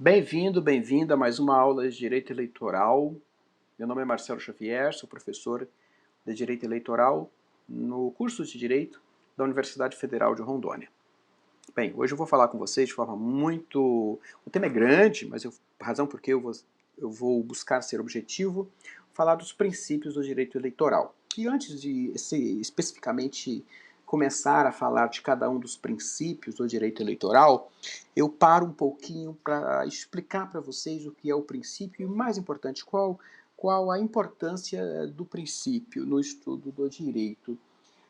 Bem-vindo, bem-vinda a mais uma aula de Direito Eleitoral. Meu nome é Marcelo Xavier, sou professor de Direito Eleitoral no curso de Direito da Universidade Federal de Rondônia. Bem, hoje eu vou falar com vocês de forma muito... O tema é grande, mas a razão por que eu vou buscar ser objetivo, falar dos princípios do direito eleitoral. E antes de especificamente começar a falar de cada um dos princípios do direito eleitoral, eu paro um pouquinho para explicar para vocês o que é o princípio e, mais importante, qual a importância do princípio no estudo do direito.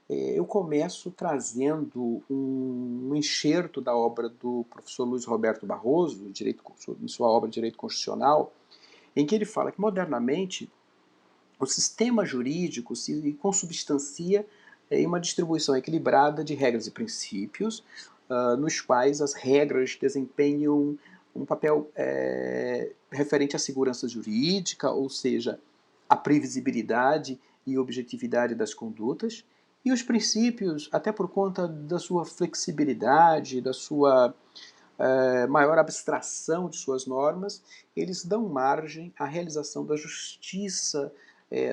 Eu começo trazendo um enxerto da obra do professor Luiz Roberto Barroso, em sua obra Direito Constitucional, em que ele fala que, modernamente, o sistema jurídico se consubstancia em uma distribuição equilibrada de regras e princípios, nos quais as regras desempenham um papel referente à segurança jurídica, ou seja, à previsibilidade e objetividade das condutas, e os princípios, até por conta da sua flexibilidade, da sua maior abstração de suas normas, eles dão margem à realização da justiça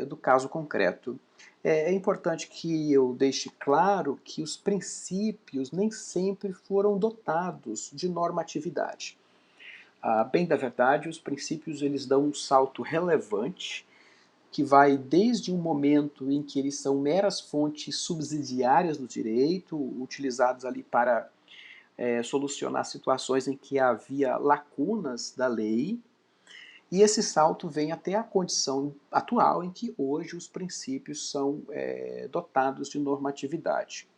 do caso concreto. É importante que eu deixe claro que os princípios nem sempre foram dotados de normatividade. Bem da verdade, os princípios eles dão um salto relevante que vai desde um momento em que eles são meras fontes subsidiárias do direito, utilizados ali para solucionar situações em que havia lacunas da lei, e esse salto vem até a condição atual em que hoje os princípios são dotados de normatividade.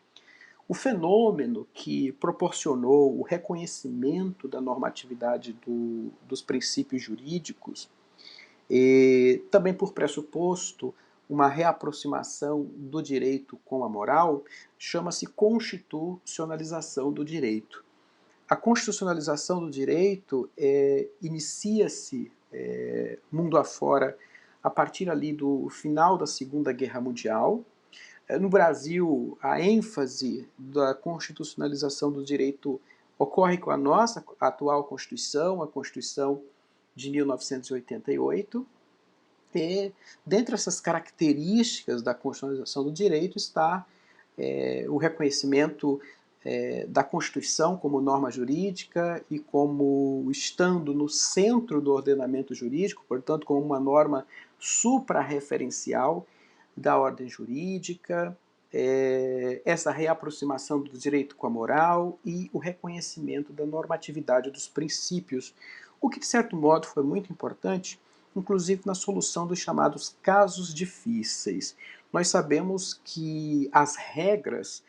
O fenômeno que proporcionou o reconhecimento da normatividade dos princípios jurídicos, e também por pressuposto uma reaproximação do direito com a moral, chama-se constitucionalização do direito. A constitucionalização do direito inicia-se mundo afora a partir ali do final da Segunda Guerra Mundial. No Brasil, a ênfase da constitucionalização do direito ocorre com a nossa atual Constituição, a Constituição de 1988. E dentre essas características da constitucionalização do direito está o reconhecimento da Constituição como norma jurídica e como estando no centro do ordenamento jurídico, portanto, como uma norma suprarreferencial da ordem jurídica, essa reaproximação do direito com a moral e o reconhecimento da normatividade dos princípios, o que, de certo modo, foi muito importante, inclusive na solução dos chamados casos difíceis. Nós sabemos que as regras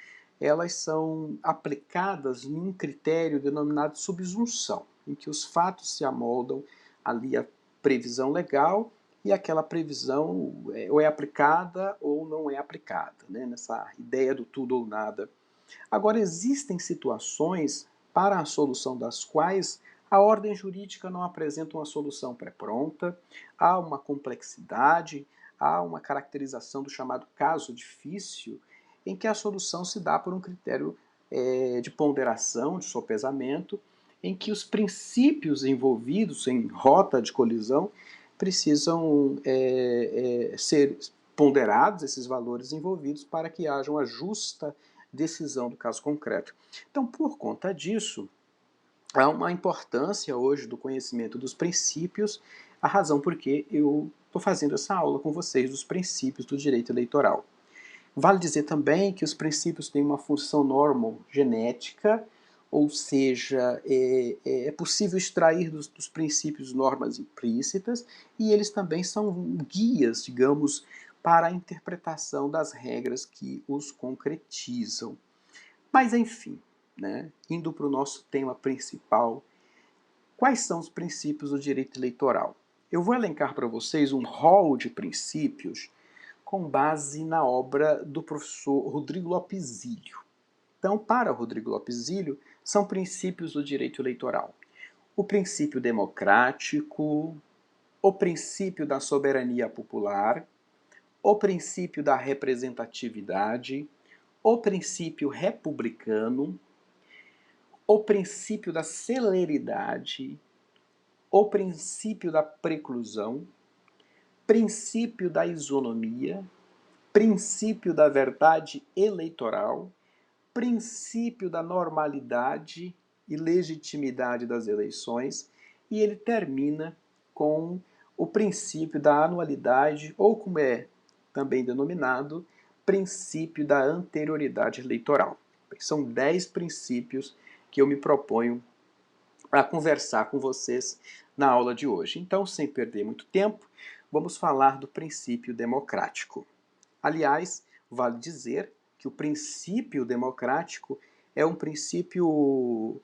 elas são aplicadas em um critério denominado subsunção, em que os fatos se amoldam ali à previsão legal e aquela previsão ou é aplicada ou não é aplicada, né? Nessa ideia do tudo ou nada. Agora, existem situações para a solução das quais a ordem jurídica não apresenta uma solução pré-pronta, há uma complexidade, há uma caracterização do chamado caso difícil, em que a solução se dá por um critério de ponderação, de sopesamento, em que os princípios envolvidos em rota de colisão precisam ser ponderados, esses valores envolvidos, para que haja uma justa decisão do caso concreto. Então, por conta disso, há uma importância hoje do conhecimento dos princípios, a razão por que eu estou fazendo essa aula com vocês dos princípios do direito eleitoral. Vale dizer também que os princípios têm uma função normogenética, ou seja, é possível extrair dos princípios normas implícitas, e eles também são guias, digamos, para a interpretação das regras que os concretizam. Mas, enfim, né, indo para o nosso tema principal, quais são os princípios do direito eleitoral? Eu vou elencar para vocês um rol de princípios com base na obra do professor Rodrigo Lopes Zílio. Então, para Rodrigo Lopes Zílio, são princípios do direito eleitoral: o princípio democrático, o princípio da soberania popular, o princípio da representatividade, o princípio republicano, o princípio da celeridade, o princípio da preclusão, princípio da isonomia, princípio da verdade eleitoral, princípio da normalidade e legitimidade das eleições, e ele termina com o princípio da anualidade, ou como é também denominado, princípio da anterioridade eleitoral. São 10 princípios que eu me proponho a conversar com vocês na aula de hoje. Então, sem perder muito tempo, vamos falar do princípio democrático. Aliás, vale dizer que o princípio democrático é um princípio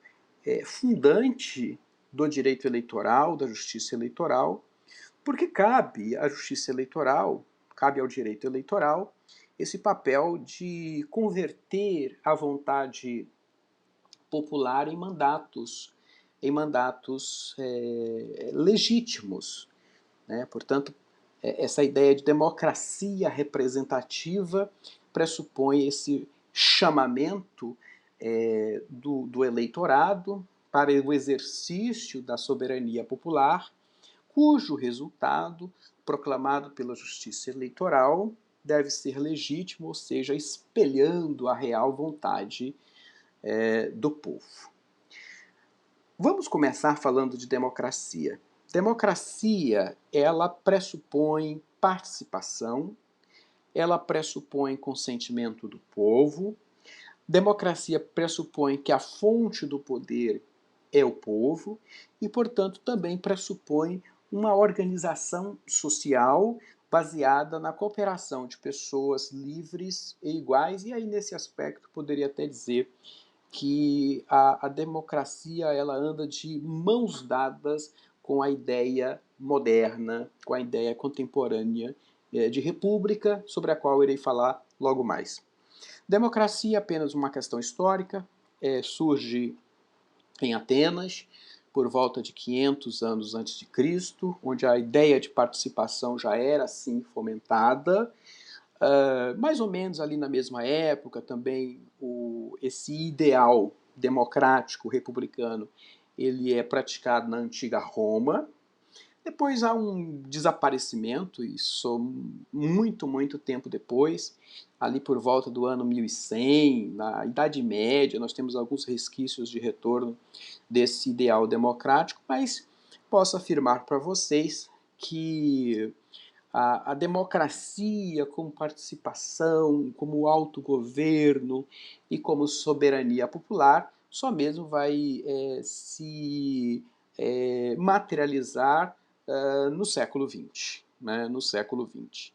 fundante do direito eleitoral, da justiça eleitoral, porque cabe à justiça eleitoral, cabe ao direito eleitoral, esse papel de converter a vontade popular em mandatos legítimos, né? Portanto, essa ideia de democracia representativa pressupõe esse chamamento do eleitorado para o exercício da soberania popular, cujo resultado, proclamado pela justiça eleitoral, deve ser legítimo, ou seja, espelhando a real vontade do povo. Vamos começar falando de democracia. Democracia, ela pressupõe participação, ela pressupõe consentimento do povo. Democracia pressupõe que a fonte do poder é o povo e, portanto, também pressupõe uma organização social baseada na cooperação de pessoas livres e iguais, e aí nesse aspecto poderia até dizer que a democracia ela anda de mãos dadas com a ideia moderna, com a ideia contemporânea de república, sobre a qual eu irei falar logo mais. Democracia é apenas uma questão histórica, surge em Atenas, por volta de 500 anos antes de Cristo, onde a ideia de participação já era assim fomentada. Mais ou menos ali na mesma época também esse ideal democrático republicano ele é praticado na antiga Roma. Depois há um desaparecimento, isso muito tempo depois, ali por volta do ano 1100, na Idade Média, nós temos alguns resquícios de retorno desse ideal democrático, mas posso afirmar para vocês que a democracia como participação, como autogoverno e como soberania popular só mesmo vai se materializar no século XX. Né, no século XX.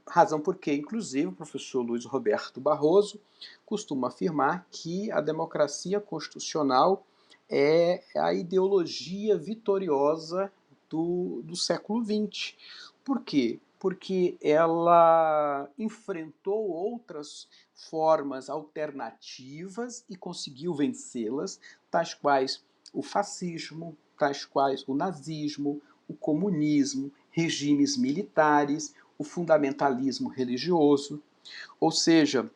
Razão porque, inclusive, o professor Luiz Roberto Barroso costuma afirmar que a democracia constitucional é a ideologia vitoriosa do século XX. Por quê? Porque ela enfrentou outras formas alternativas e conseguiu vencê-las, tais quais o fascismo, tais quais o nazismo, o comunismo, regimes militares, o fundamentalismo religioso. Ou seja,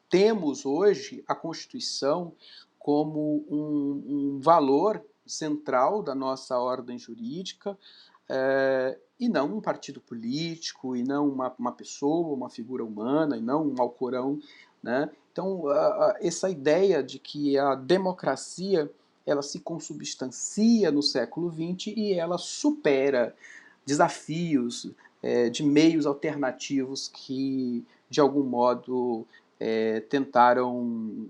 temos hoje a Constituição como um valor central da nossa ordem jurídica, e não um partido político, e não uma pessoa, uma figura humana, e não um Alcorão. Né? Então, essa ideia de que a democracia ela se consubstancia no século XX e ela supera desafios de meios alternativos que, de algum modo, tentaram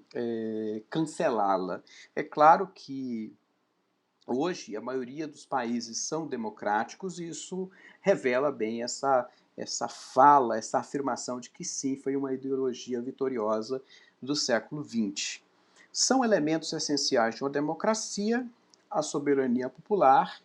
cancelá-la. É claro que hoje a maioria dos países são democráticos e isso revela bem essa fala, essa afirmação de que sim, foi uma ideologia vitoriosa do século XX. São elementos essenciais de uma democracia a soberania popular,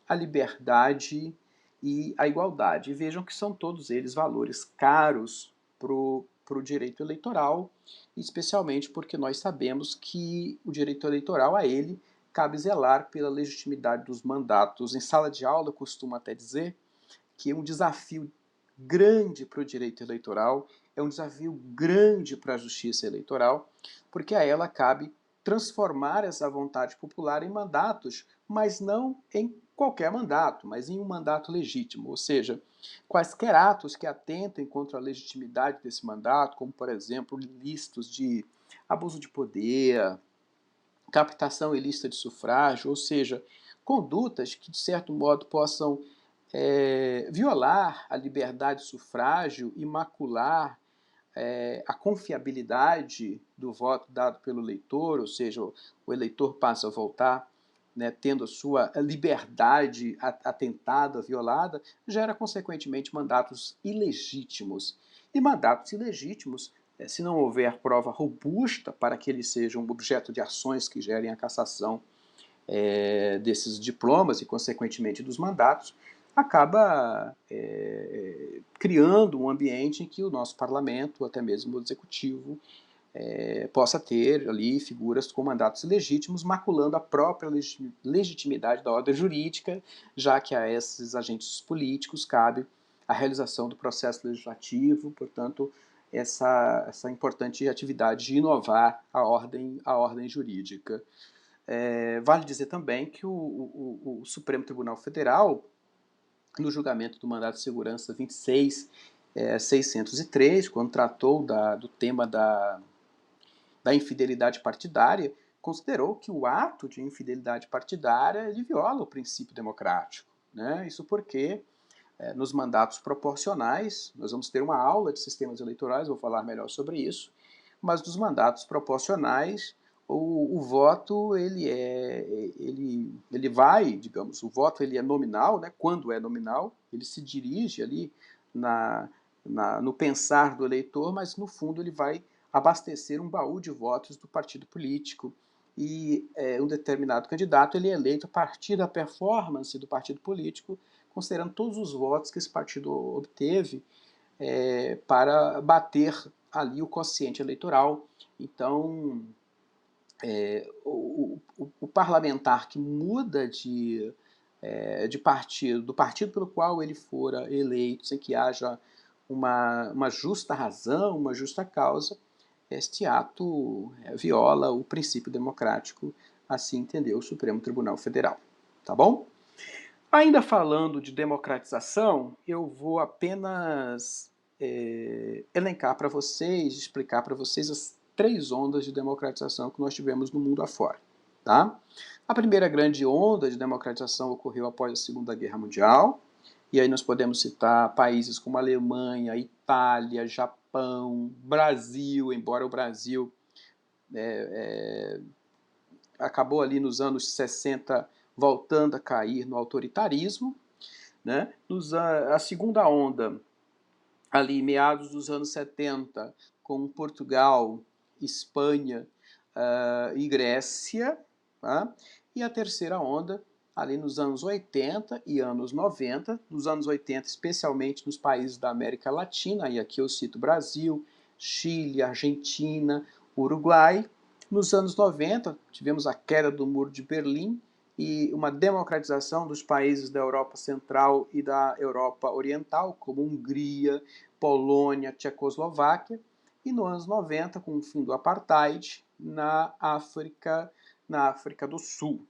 a liberdade e a igualdade. E vejam que são todos eles valores caros para o direito eleitoral, especialmente porque nós sabemos que o direito eleitoral, a ele, cabe zelar pela legitimidade dos mandatos. Em sala de aula, eu costumo até dizer que é um desafio grande para o direito eleitoral, é um desafio grande para a justiça eleitoral, porque a ela cabe transformar essa vontade popular em mandatos, mas não em qualquer mandato, mas em um mandato legítimo, ou seja, quaisquer atos que atentem contra a legitimidade desse mandato, como, por exemplo, ilícitos de abuso de poder, captação ilícita de sufrágio, ou seja, condutas que, de certo modo, possam violar a liberdade de sufrágio e macular a confiabilidade do voto dado pelo eleitor, ou seja, o eleitor passa a votar, né, tendo a sua liberdade atentada, violada, gera, consequentemente, mandatos ilegítimos. E mandatos ilegítimos, se não houver prova robusta para que eles sejam objeto de ações que gerem a cassação desses diplomas e, consequentemente, dos mandatos, acaba criando um ambiente em que o nosso parlamento, até mesmo o executivo, possa ter ali figuras com mandatos ilegítimos, maculando a própria legitimidade da ordem jurídica, já que a esses agentes políticos cabe a realização do processo legislativo, portanto, essa importante atividade de inovar a ordem jurídica. Vale dizer também que o Supremo Tribunal Federal, no julgamento do Mandado de Segurança 26.603, quando tratou do tema da infidelidade partidária, considerou que o ato de infidelidade partidária ele viola o princípio democrático. Né? Isso porque, nos mandatos proporcionais, nós vamos ter uma aula de sistemas eleitorais, vou falar melhor sobre isso, mas nos mandatos proporcionais, o voto ele vai, digamos, o voto ele é nominal, né? Quando é nominal, ele se dirige ali no pensar do eleitor, mas no fundo ele vai abastecer um baú de votos do partido político. E um determinado candidato ele é eleito a partir da performance do partido político, considerando todos os votos que esse partido obteve para bater ali o quociente eleitoral. Então, o parlamentar que muda de partido, do partido pelo qual ele fora eleito, sem que haja uma justa razão, uma justa causa, este ato viola o princípio democrático, assim entendeu o Supremo Tribunal Federal. Tá bom? Ainda falando de democratização, eu vou apenas elencar para vocês, explicar para vocês as 3 ondas de democratização que nós tivemos no mundo afora. Tá? A primeira grande onda de democratização ocorreu após a Segunda Guerra Mundial, e aí nós podemos citar países como Alemanha, Itália, Japão, Brasil, embora o Brasil acabou ali nos anos 60 voltando a cair no autoritarismo. Né? A segunda onda, ali meados dos anos 70, com Portugal, Espanha e Grécia. Tá? E a terceira onda, ali nos anos 80 e anos 90, nos anos 80 especialmente nos países da América Latina, e aqui eu cito Brasil, Chile, Argentina, Uruguai. Nos anos 90 tivemos a queda do Muro de Berlim e uma democratização dos países da Europa Central e da Europa Oriental, como Hungria, Polônia, Tchecoslováquia. E nos anos 90, com o fim do apartheid, na África do Sul.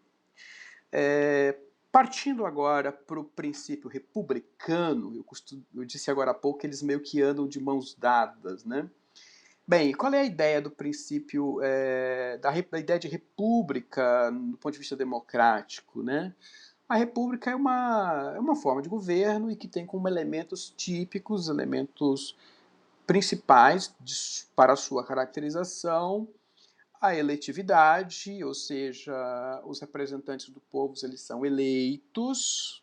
Partindo agora para o princípio republicano, eu disse agora há pouco que eles meio que andam de mãos dadas, né? Bem, qual é a ideia do princípio, da ideia de república do ponto de vista democrático, né? A república é uma forma de governo e que tem como elementos típicos, elementos principais para a sua caracterização, a eletividade, ou seja, os representantes do povo eles são eleitos.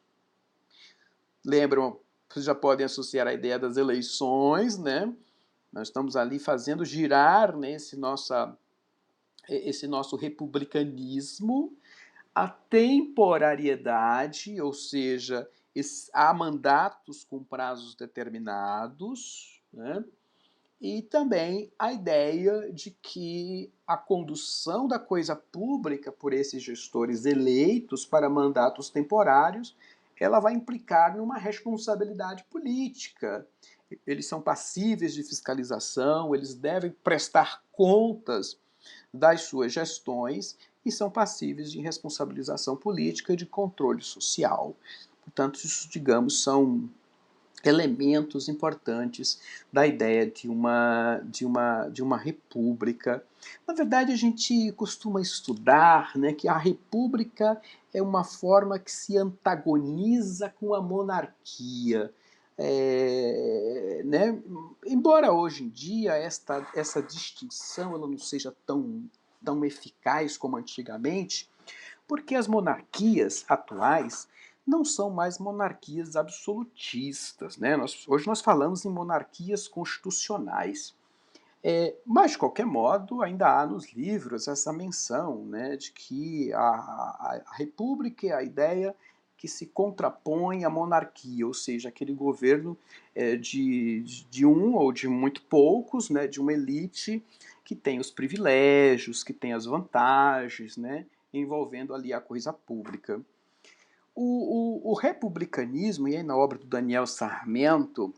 Lembram, vocês já podem associar a ideia das eleições, né? Nós estamos ali fazendo girar, né, esse nosso republicanismo, a temporariedade, ou seja, há mandatos com prazos determinados, né? E também a ideia de que a condução da coisa pública por esses gestores eleitos para mandatos temporários, ela vai implicar numa responsabilidade política. Eles são passíveis de fiscalização, eles devem prestar contas das suas gestões e são passíveis de responsabilização política e de controle social. Portanto, isso, digamos, são elementos importantes da ideia de uma república. Na verdade, a gente costuma estudar, né, que a república é uma forma que se antagoniza com a monarquia. Né? Embora hoje em dia essa distinção ela não seja tão eficaz como antigamente, porque as monarquias atuais não são mais monarquias absolutistas, né? Hoje nós falamos em monarquias constitucionais. Mas, de qualquer modo, ainda há nos livros essa menção, né, de que a república é a ideia que se contrapõe à monarquia, ou seja, aquele governo de um ou de muito poucos, né, de uma elite que tem os privilégios, que tem as vantagens, né, envolvendo ali a coisa pública. O republicanismo, e aí na obra do Daniel Sarmento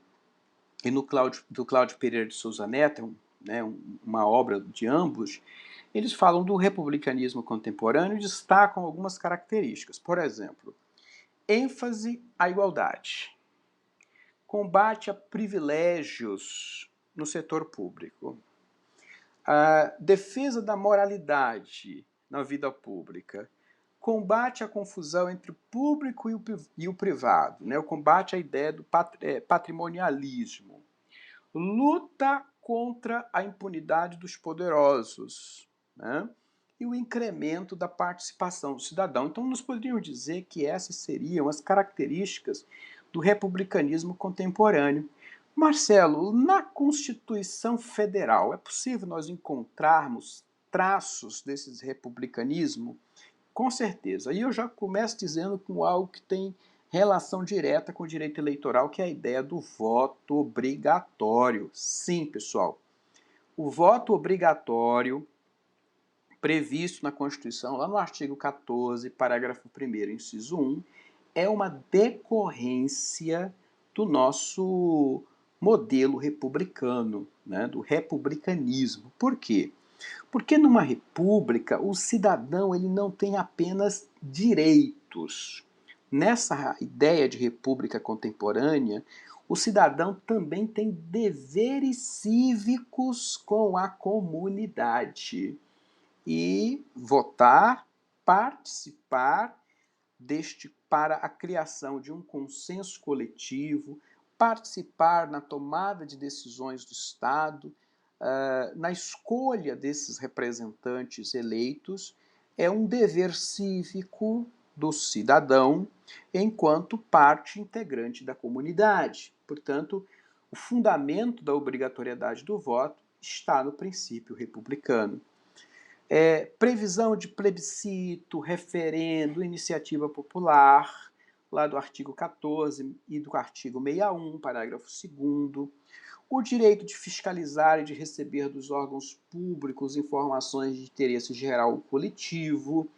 e do Cláudio Pereira de Souza Neto, né, uma obra de ambos, eles falam do republicanismo contemporâneo e destacam algumas características. Por exemplo, ênfase à igualdade, combate a privilégios no setor público, a defesa da moralidade na vida pública, combate à confusão entre o público e o privado, né? O combate à ideia do patrimonialismo, luta contra a impunidade dos poderosos, né? E o incremento da participação do cidadão. Então, nós poderíamos dizer que essas seriam as características do republicanismo contemporâneo. Marcelo, na Constituição Federal, é possível nós encontrarmos traços desse republicanismo? Com certeza. E eu já começo dizendo com algo que tem relação direta com o direito eleitoral, que é a ideia do voto obrigatório. Sim, pessoal. O voto obrigatório previsto na Constituição, lá no artigo 14, parágrafo 1º, inciso 1, é uma decorrência do nosso modelo republicano, né, do republicanismo. Por quê? Porque numa república, o cidadão ele não tem apenas direitos. Nessa ideia de república contemporânea, o cidadão também tem deveres cívicos com a comunidade. E votar, participar para a criação de um consenso coletivo, participar na tomada de decisões do Estado, na escolha desses representantes eleitos, é um dever cívico do cidadão enquanto parte integrante da comunidade. Portanto, o fundamento da obrigatoriedade do voto está no princípio republicano. Previsão de plebiscito, referendo, iniciativa popular, lá do artigo 14 e do artigo 61, parágrafo 2º, o direito de fiscalizar e de receber dos órgãos públicos informações de interesse geral ou coletivo,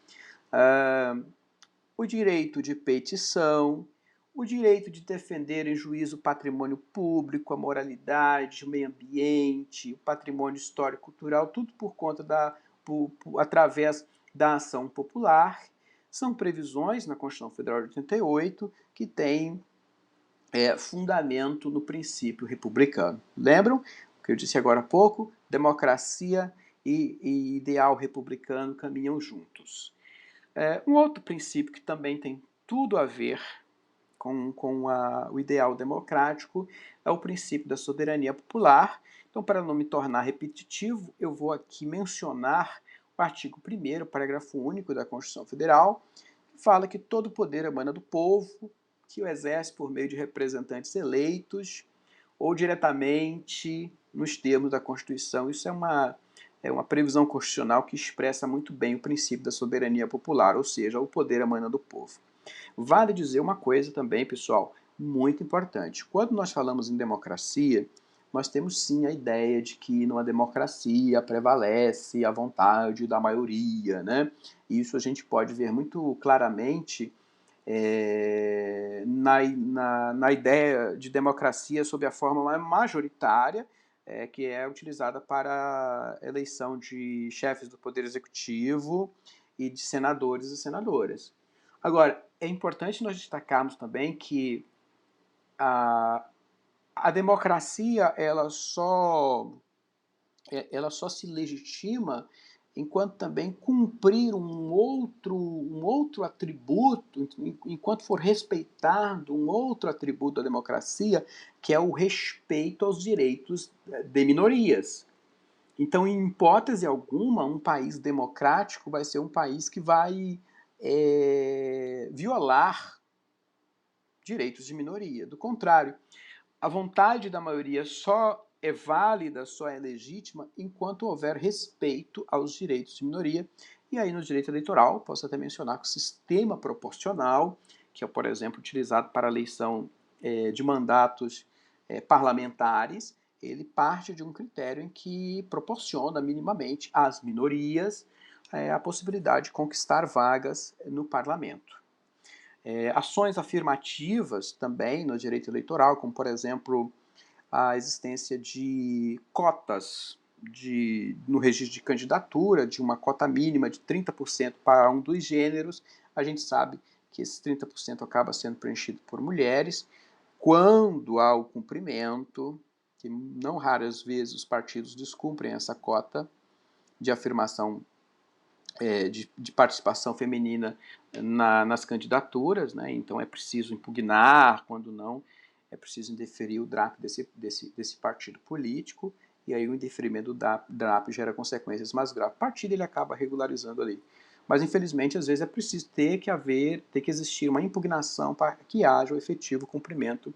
o direito de petição, o direito de defender em juízo o patrimônio público, a moralidade, o meio ambiente, o patrimônio histórico-cultural, tudo por conta através da ação popular. São previsões na Constituição Federal de 88 que têm fundamento no princípio republicano. Lembram o que eu disse agora há pouco? Democracia e ideal republicano caminham juntos. Um outro princípio que também tem tudo a ver com o ideal democrático é o princípio da soberania popular. Então, para não me tornar repetitivo, eu vou aqui mencionar o artigo 1º, parágrafo único da Constituição Federal, que fala que todo poder emana do povo, que o exerce por meio de representantes eleitos ou diretamente nos termos da Constituição. Isso é uma previsão constitucional que expressa muito bem o princípio da soberania popular, ou seja, o poder emana do povo. Vale dizer uma coisa também, pessoal, muito importante. Quando nós falamos em democracia, nós temos sim a ideia de que numa democracia prevalece a vontade da maioria, né? Isso a gente pode ver muito claramente na ideia de democracia sob a forma majoritária, que é utilizada para a eleição de chefes do Poder Executivo e de senadores e senadoras. Agora, é importante nós destacarmos também que a democracia ela só se legitima enquanto também cumprir um outro atributo, enquanto for respeitado um outro atributo da democracia, que é o respeito aos direitos de minorias. Então, em hipótese alguma, um país democrático vai ser um país que vai violar direitos de minoria. Do contrário, a vontade da maioria só é válida, só é legítima, enquanto houver respeito aos direitos de minoria. E aí, no direito eleitoral, posso até mencionar que o sistema proporcional, que é, por exemplo, utilizado para a eleição de mandatos parlamentares, ele parte de um critério em que proporciona minimamente às minorias a possibilidade de conquistar vagas no parlamento. Ações afirmativas também no direito eleitoral, como, por exemplo, a existência de cotas no registro de candidatura, de uma cota mínima de 30% para um dos gêneros. A gente sabe que esse 30% acaba sendo preenchido por mulheres. Quando há o cumprimento, que não raras vezes os partidos descumprem essa cota de afirmação de participação feminina nas candidaturas, né? Então é preciso impugnar, quando não, é preciso indeferir o DRAP desse partido político, e aí o indeferimento do DRAP gera consequências mais graves. O partido ele acaba regularizando ali. Mas infelizmente, às vezes é preciso ter que existir uma impugnação para que haja o efetivo cumprimento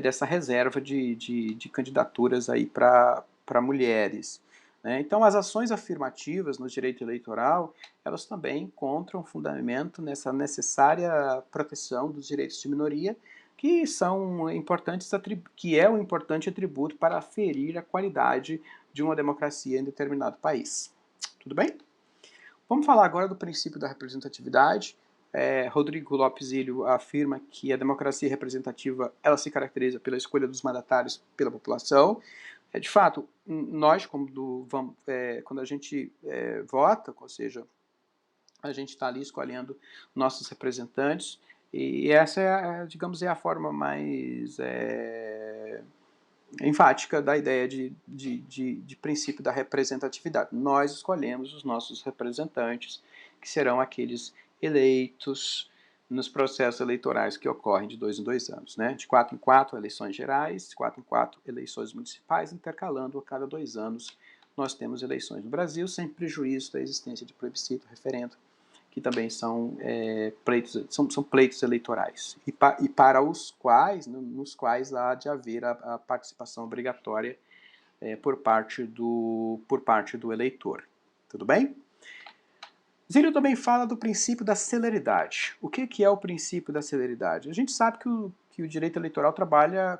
dessa reserva de candidaturas aí para mulheres. Então, as ações afirmativas no direito eleitoral, elas também encontram fundamento nessa necessária proteção dos direitos de minoria, que são importantes, que é um importante atributo para aferir a qualidade de uma democracia em determinado país. Tudo bem? Vamos falar agora do princípio da representatividade. Rodrigo Lopes Ilho afirma que a democracia representativa ela se caracteriza pela escolha dos mandatários pela população. De fato, nós, quando a gente vota, ou seja, a gente está ali escolhendo nossos representantes, e essa digamos, é a forma mais enfática da ideia de princípio da representatividade. Nós escolhemos os nossos representantes, que serão aqueles eleitos nos processos eleitorais que ocorrem de 2 em 2 anos, né? De 4 em 4 eleições gerais, de 4 em 4 eleições municipais, intercalando a cada 2 anos nós temos eleições no Brasil, sem prejuízo da existência de plebiscito, referendo, que também são pleitos eleitorais, e para os quais, nos quais há de haver a participação obrigatória por parte do eleitor. Tudo bem? Zílio também fala do princípio da celeridade. O que é o princípio da celeridade? A gente sabe que o direito eleitoral trabalha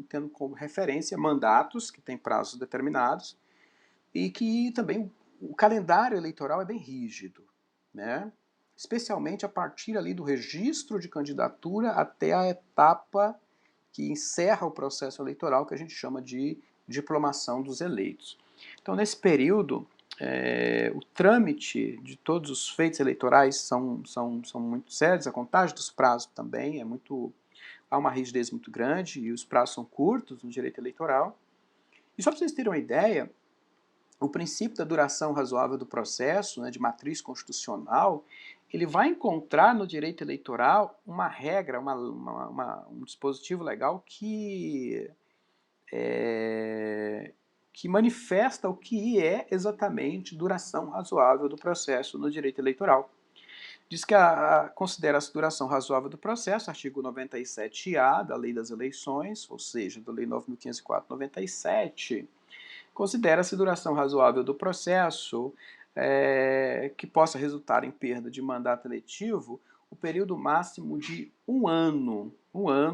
tendo como referência mandatos que têm prazos determinados e que também o calendário eleitoral é bem rígido, né? Especialmente a partir ali do registro de candidatura até a etapa que encerra o processo eleitoral, que a gente chama de diplomação dos eleitos. Então, nesse período, o trâmite de todos os feitos eleitorais são muito sérios, a contagem dos prazos também há uma rigidez muito grande e os prazos são curtos no direito eleitoral. E só para vocês terem uma ideia, o princípio da duração razoável do processo, né, de matriz constitucional, ele vai encontrar no direito eleitoral uma regra, um dispositivo legal que manifesta o que é exatamente duração razoável do processo no direito eleitoral. Diz que considera-se duração razoável do processo, artigo 97A da Lei das Eleições, ou seja, da Lei 9.504/97, considera-se duração razoável do processo que possa resultar em perda de mandato eletivo o período máximo de um ano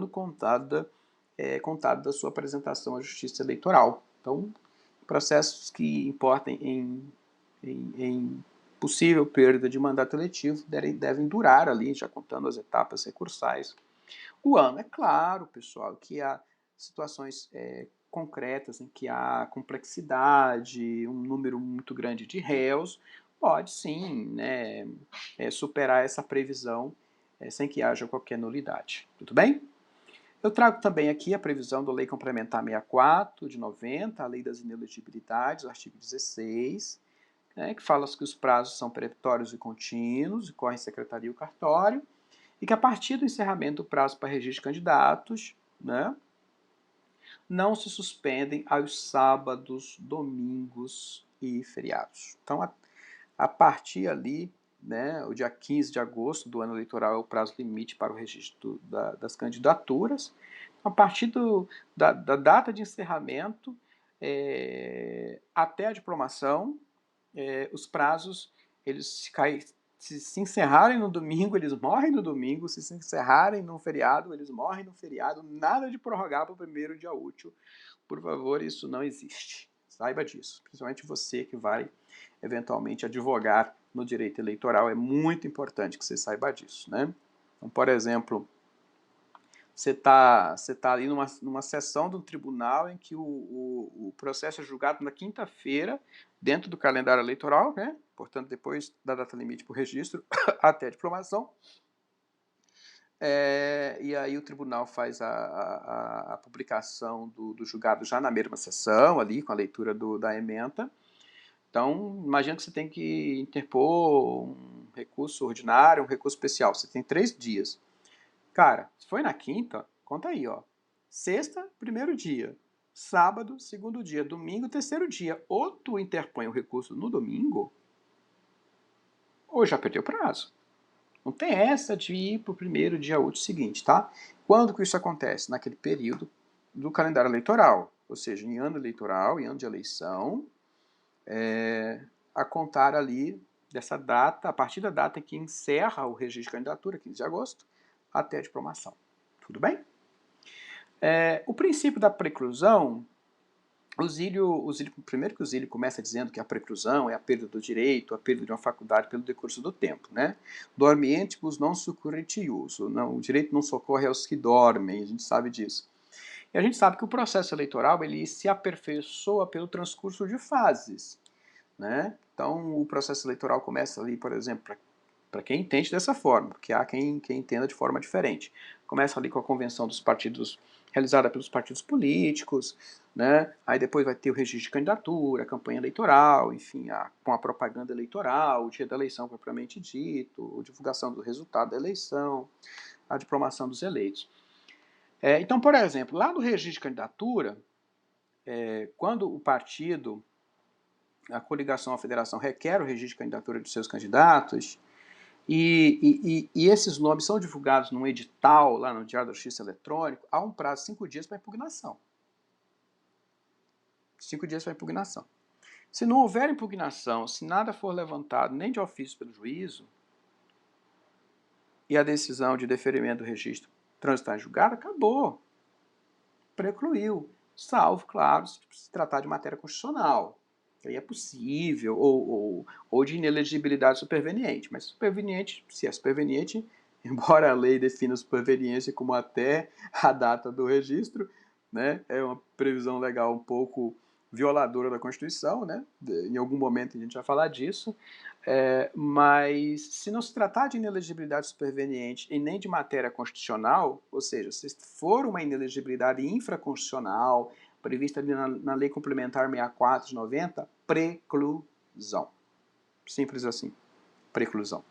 contado da sua apresentação à Justiça Eleitoral. Então, processos que importem em possível perda de mandato eletivo devem durar ali, já contando as etapas recursais, o ano. É claro, pessoal, que há situações concretas em que há complexidade, um número muito grande de réus, pode sim, né, superar essa previsão sem que haja qualquer nulidade. Tudo bem? Eu trago também aqui a previsão da Lei Complementar 64 de 90, a Lei das Inelegibilidades, o artigo 16, né, que fala que os prazos são perentórios e contínuos, e correm em secretaria e o cartório, e que a partir do encerramento do prazo para registro de candidatos, né, não se suspendem aos sábados, domingos e feriados. Então, a partir ali, né, o dia 15 de agosto do ano eleitoral é o prazo limite para o registro das candidaturas. A partir da data de encerramento até a diplomação, os prazos, eles se encerrarem no domingo, eles morrem no domingo, se encerrarem no feriado, eles morrem no feriado, nada de prorrogar para o primeiro dia útil. Por favor, isso não existe. Saiba disso, principalmente você que vai eventualmente advogar no direito eleitoral, é muito importante que você saiba disso, né? Então, por exemplo, você tá ali numa sessão do tribunal em que o processo é julgado na quinta-feira, dentro do calendário eleitoral, né? Portanto, depois da data limite para o registro, até a diplomação. E aí o tribunal faz a publicação do julgado já na mesma sessão, ali, com a leitura da ementa. Então, imagina que você tem que interpor um recurso ordinário, um recurso especial. Você tem 3 dias. Cara, se foi na quinta, conta aí, ó. Sexta, primeiro dia. Sábado, segundo dia. Domingo, terceiro dia. Ou tu interpõe o recurso no domingo, ou já perdeu o prazo. Não tem essa de ir para o primeiro dia útil seguinte, tá? Quando que isso acontece? Naquele período do calendário eleitoral. Ou seja, em ano eleitoral, em ano de eleição, a contar ali dessa data, a partir da data em que encerra o registro de candidatura, 15 de agosto, até a diplomação. Tudo bem? O princípio da preclusão, primeiro que o Zílio começa dizendo que a preclusão é a perda do direito, a perda de uma faculdade pelo decurso do tempo, né? Dormientibus non succurritius, o direito não socorre aos que dormem, a gente sabe disso. E a gente sabe que o processo eleitoral ele se aperfeiçoa pelo transcurso de fases, né? Então, o processo eleitoral começa ali, por exemplo, para quem entende dessa forma, porque há quem entenda de forma diferente. Começa ali com a convenção dos partidos, realizada pelos partidos políticos, né? Aí depois vai ter o registro de candidatura, a campanha eleitoral, enfim, com a propaganda eleitoral, o dia da eleição propriamente dito, a divulgação do resultado da eleição, a diplomação dos eleitos. Então, por exemplo, lá no registro de candidatura, quando o partido, a coligação ou a federação requer o registro de candidatura de seus candidatos, e esses nomes são divulgados num edital lá no Diário da Justiça Eletrônico, há um prazo de 5 dias para impugnação. 5 dias para impugnação. Se não houver impugnação, se nada for levantado nem de ofício pelo juízo, e a decisão de deferimento do registro transitar em julgado, acabou. Precluiu. Salvo, claro, se tratar de matéria constitucional. Aí é possível, ou de inelegibilidade superveniente. Mas superveniente, se é superveniente, embora a lei defina a superveniência como até a data do registro, né, é uma previsão legal um pouco violadora da Constituição, né? Em algum momento a gente vai falar disso, mas se não se tratar de inelegibilidade superveniente e nem de matéria constitucional, ou seja, se for uma inelegibilidade infraconstitucional, prevista ali na Lei Complementar 64 de 90, preclusão. Simples assim, preclusão.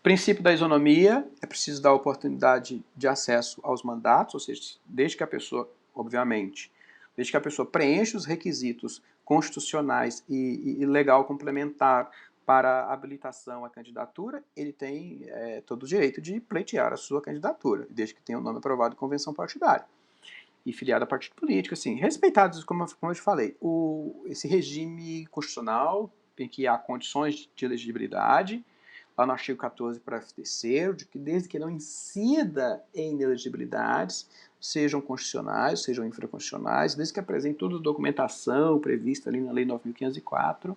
Princípio da isonomia, é preciso dar oportunidade de acesso aos mandatos, ou seja, desde que a pessoa, obviamente, desde que a pessoa preencha os requisitos constitucionais e legal complementar para a habilitação à candidatura, ele tem todo o direito de pleitear a sua candidatura, desde que tenha o nome aprovado em convenção partidária e filiado a partido político, assim, respeitados, como eu te falei, esse regime constitucional em que há condições de elegibilidade, lá no artigo 14, parágrafo 3º, de que desde que não incida em inelegibilidades, sejam constitucionais, sejam infraconstitucionais, desde que apresente toda a documentação prevista ali na Lei 9.504,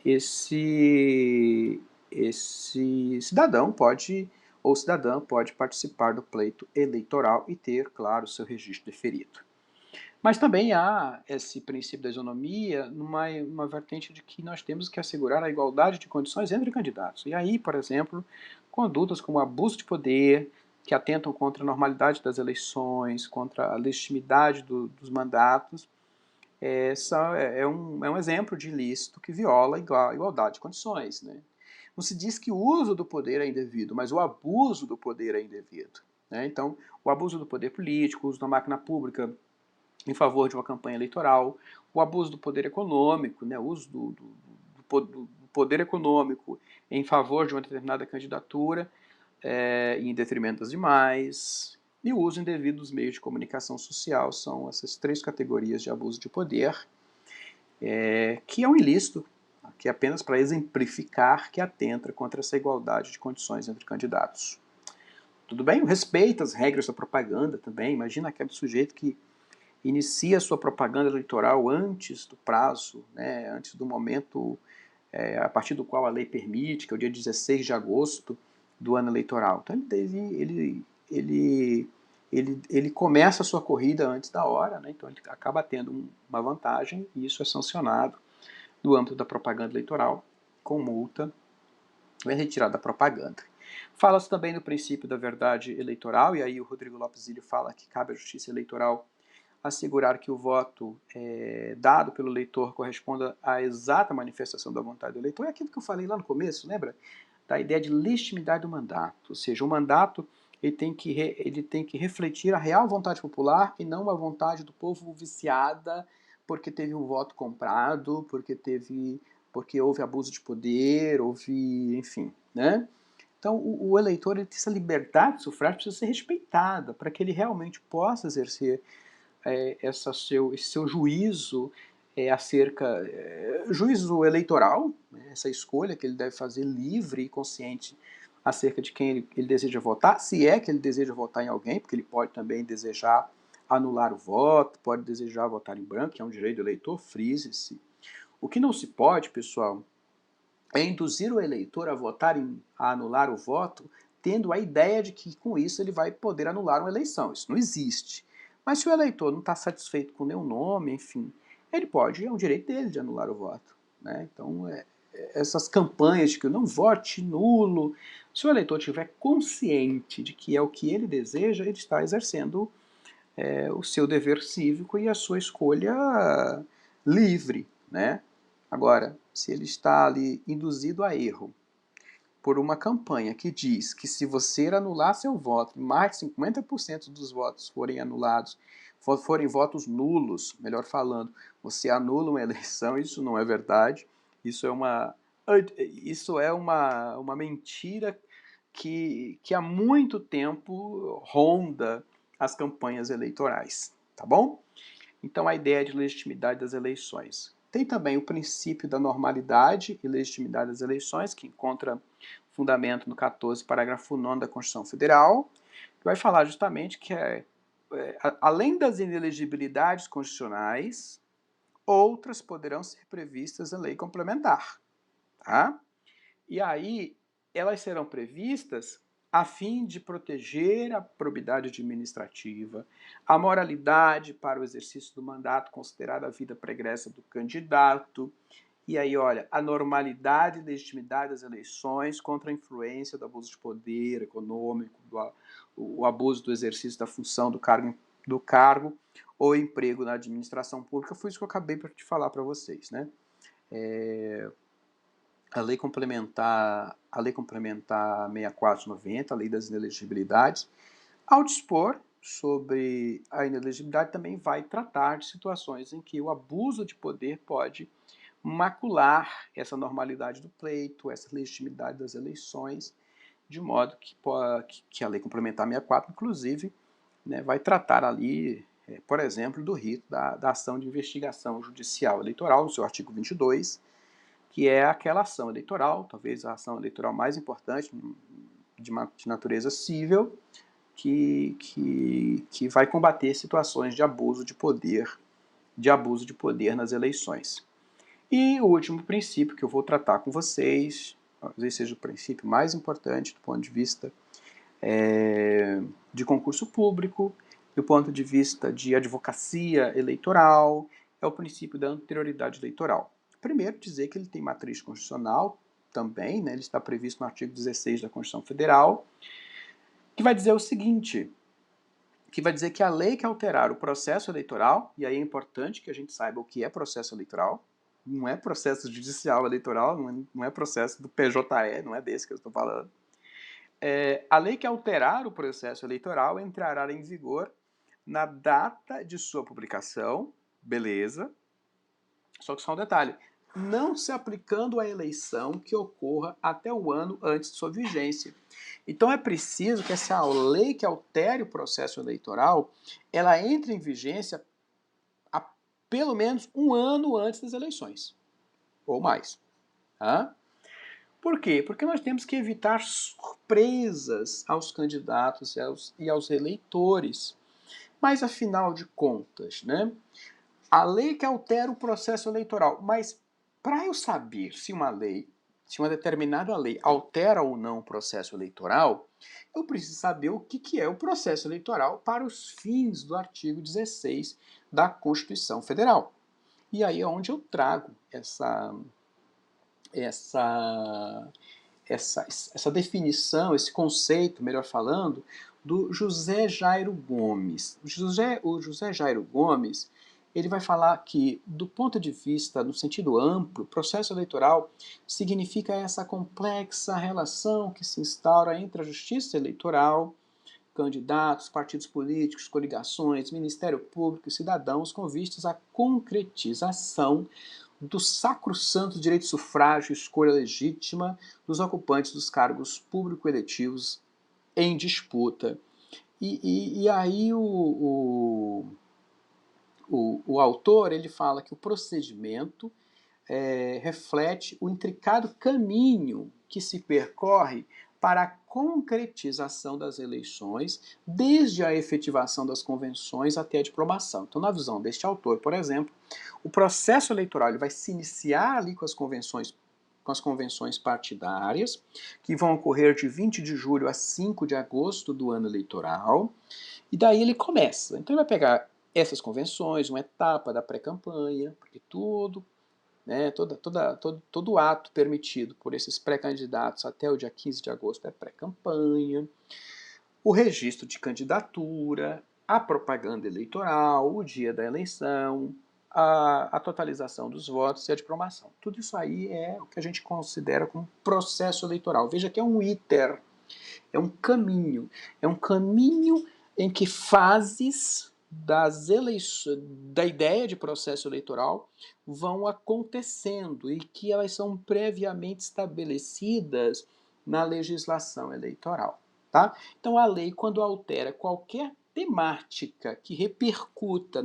esse cidadão pode ou cidadã pode participar do pleito eleitoral e ter, claro, seu registro deferido. Mas também há esse princípio da isonomia numa vertente de que nós temos que assegurar a igualdade de condições entre candidatos. E aí, por exemplo, condutas como abuso de poder, que atentam contra a normalidade das eleições, contra a legitimidade dos mandatos, é um exemplo de ilícito que viola a igualdade de condições. Né? Não se diz que o uso do poder é indevido, mas o abuso do poder é indevido. Né? Então, o abuso do poder político, o uso da máquina pública em favor de uma campanha eleitoral, o abuso do poder econômico, né, o uso do poder econômico em favor de uma determinada candidatura, em detrimento das demais, e o uso indevido dos meios de comunicação social são essas três categorias de abuso de poder, que é um ilícito, que é apenas para exemplificar que atenta contra essa igualdade de condições entre candidatos. Tudo bem? Respeita as regras da propaganda também. Imagina aquele sujeito que inicia a sua propaganda eleitoral antes do prazo, né, antes do momento a partir do qual a lei permite, que é o dia 16 de agosto do ano eleitoral. Então ele começa a sua corrida antes da hora, né, então ele acaba tendo uma vantagem e isso é sancionado no âmbito da propaganda eleitoral com multa e retirada da propaganda. Fala-se também do princípio da verdade eleitoral, e aí o Rodrigo Lopes Ilho fala que cabe à justiça eleitoral assegurar que o voto dado pelo eleitor corresponda à exata manifestação da vontade do eleitor. É aquilo que eu falei lá no começo, lembra? Da ideia de legitimidade do mandato. Ou seja, o mandato ele tem que refletir a real vontade popular e não a vontade do povo viciada porque teve um voto comprado, porque houve abuso de poder, enfim, né? Então, o eleitor ele tem essa liberdade de sufrágio, precisa ser respeitada para que ele realmente possa exercer esse seu juízo juízo eleitoral, né, essa escolha que ele deve fazer livre e consciente acerca de quem ele deseja votar, se é que ele deseja votar em alguém, porque ele pode também desejar anular o voto, pode desejar votar em branco, que é um direito do eleitor, frise-se. O que não se pode, pessoal, é induzir o eleitor a anular o voto, tendo a ideia de que com isso ele vai poder anular uma eleição. Isso não existe. Mas se o eleitor não está satisfeito com nenhum nome, enfim, ele pode, é um direito dele de anular o voto. Né? Então, essas campanhas de que não vote nulo, se o eleitor estiver consciente de que é o que ele deseja, ele está exercendo o seu dever cívico e a sua escolha livre, né? Agora, se ele está ali induzido a erro por uma campanha que diz que se você anular seu voto, mais de 50% dos votos forem anulados, forem votos nulos, melhor falando, você anula uma eleição, isso não é verdade, isso é uma mentira que há muito tempo ronda as campanhas eleitorais, tá bom? Então, a ideia de legitimidade das eleições. Tem também o princípio da normalidade e legitimidade das eleições, que encontra fundamento no 14, parágrafo 9 da Constituição Federal, que vai falar justamente que além das inelegibilidades constitucionais, outras poderão ser previstas em lei complementar. Tá? E aí, elas serão previstas a fim de proteger a probidade administrativa, a moralidade para o exercício do mandato, considerada a vida pregressa do candidato, e aí, olha, a normalidade e legitimidade das eleições contra a influência do abuso de poder econômico, o abuso do exercício da função do cargo ou emprego na administração pública, foi isso que eu acabei de falar para vocês, né? A lei complementar 64/90, a lei das inelegibilidades, ao dispor sobre a inelegibilidade, também vai tratar de situações em que o abuso de poder pode macular essa normalidade do pleito, essa legitimidade das eleições, de modo que a lei complementar 64, inclusive, né, vai tratar ali, por exemplo, do rito da ação de investigação judicial eleitoral, no seu artigo 22, que é aquela ação eleitoral, talvez a ação eleitoral mais importante de natureza civil, que vai combater situações de abuso de poder nas eleições. E o último princípio que eu vou tratar com vocês, talvez seja o princípio mais importante do ponto de vista de concurso público, do ponto de vista de advocacia eleitoral, é o princípio da anterioridade eleitoral. Primeiro, dizer que ele tem matriz constitucional também, né, ele está previsto no artigo 16 da Constituição Federal, que vai dizer o seguinte, que vai dizer que a lei que alterar o processo eleitoral, e aí é importante que a gente saiba o que é processo eleitoral, não é processo judicial eleitoral, não é processo do PJE, não é desse que eu estou falando. A lei que alterar o processo eleitoral entrará em vigor na data de sua publicação, beleza, só que só um detalhe, não se aplicando à eleição que ocorra até o ano antes de sua vigência. Então é preciso que essa lei que altere o processo eleitoral, ela entre em vigência a pelo menos um ano antes das eleições, ou mais. Tá? Por quê? Porque nós temos que evitar surpresas aos candidatos e aos eleitores. Mas, afinal de contas, né, a lei que altera o processo eleitoral, mas para eu saber se uma determinada lei altera ou não o processo eleitoral, eu preciso saber o que é o processo eleitoral para os fins do artigo 16 da Constituição Federal. E aí é onde eu trago essa definição, esse conceito, melhor falando, do José Jairo Gomes. O José Jairo Gomes, ele vai falar que, do ponto de vista, no sentido amplo, processo eleitoral significa essa complexa relação que se instaura entre a justiça eleitoral, candidatos, partidos políticos, coligações, Ministério Público e cidadãos com vistas à concretização do sacrossanto direito de sufrágio e escolha legítima dos ocupantes dos cargos público-eletivos em disputa. E aí o autor ele fala que o procedimento reflete o intricado caminho que se percorre para a concretização das eleições, desde a efetivação das convenções até a diplomação. Então, na visão deste autor, por exemplo, o processo eleitoral ele vai se iniciar ali com as convenções partidárias, que vão ocorrer de 20 de julho a 5 de agosto do ano eleitoral, e daí ele começa. Então ele vai pegar essas convenções, uma etapa da pré-campanha, porque né, todo ato permitido por esses pré-candidatos até o dia 15 de agosto é pré-campanha, o registro de candidatura, a propaganda eleitoral, o dia da eleição, a totalização dos votos e a diplomação. Tudo isso aí é o que a gente considera como processo eleitoral. Veja que é um iter, é um caminho em que fases da ideia de processo eleitoral vão acontecendo e que elas são previamente estabelecidas na legislação eleitoral. Tá? Então, a lei, quando altera qualquer temática que repercuta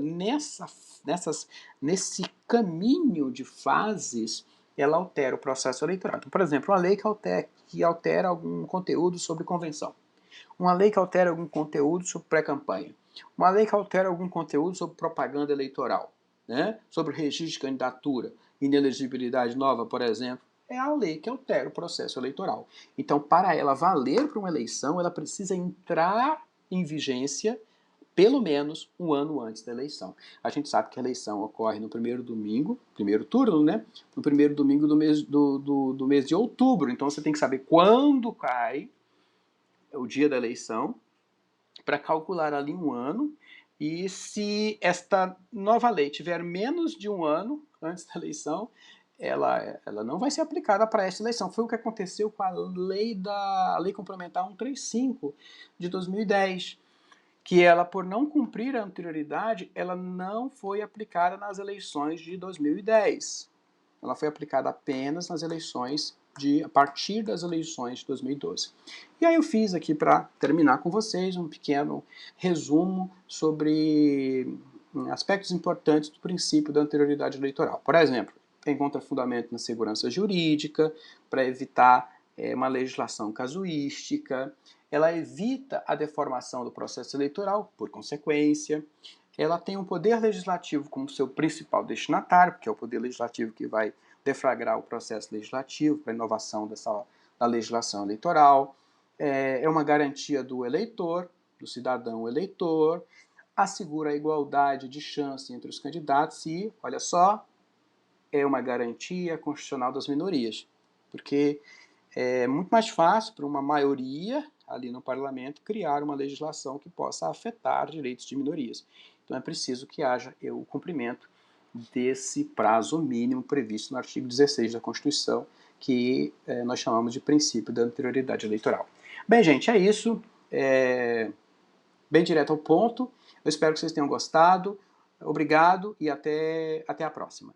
nesse caminho de fases, ela altera o processo eleitoral. Então, por exemplo, uma lei que altera algum conteúdo sobre convenção, uma lei que altera algum conteúdo sobre pré-campanha, uma lei que altera algum conteúdo sobre propaganda eleitoral, né? Sobre registro de candidatura, inelegibilidade nova, por exemplo, é a lei que altera o processo eleitoral. Então, para ela valer para uma eleição, ela precisa entrar em vigência pelo menos um ano antes da eleição. A gente sabe que a eleição ocorre no primeiro domingo, primeiro turno, né? No primeiro domingo do mês de outubro. Então você tem que saber quando cai o dia da eleição para calcular ali um ano. E se esta nova lei tiver menos de um ano antes da eleição, ela não vai ser aplicada para esta eleição. Foi o que aconteceu com a lei complementar 135 de 2010, que ela, por não cumprir a anterioridade, ela não foi aplicada nas eleições de 2010. Ela foi aplicada apenas nas eleições a partir das eleições de 2012. E aí eu fiz aqui, para terminar com vocês, um pequeno resumo sobre aspectos importantes do princípio da anterioridade eleitoral. Por exemplo, encontra fundamento na segurança jurídica, para evitar uma legislação casuística, ela evita a deformação do processo eleitoral, por consequência, ela tem o poder legislativo como seu principal destinatário, porque é o poder legislativo que vai deflagrar o processo legislativo para a inovação da legislação eleitoral. é uma garantia do eleitor, do cidadão eleitor, assegura a igualdade de chance entre os candidatos e, olha só, é uma garantia constitucional das minorias, porque é muito mais fácil para uma maioria ali no parlamento criar uma legislação que possa afetar direitos de minorias. Então é preciso que haja o cumprimento desse prazo mínimo previsto no artigo 16 da Constituição, que nós chamamos de princípio da anterioridade eleitoral. Bem, gente, é isso. Bem direto ao ponto. Eu espero que vocês tenham gostado. Obrigado e até a próxima.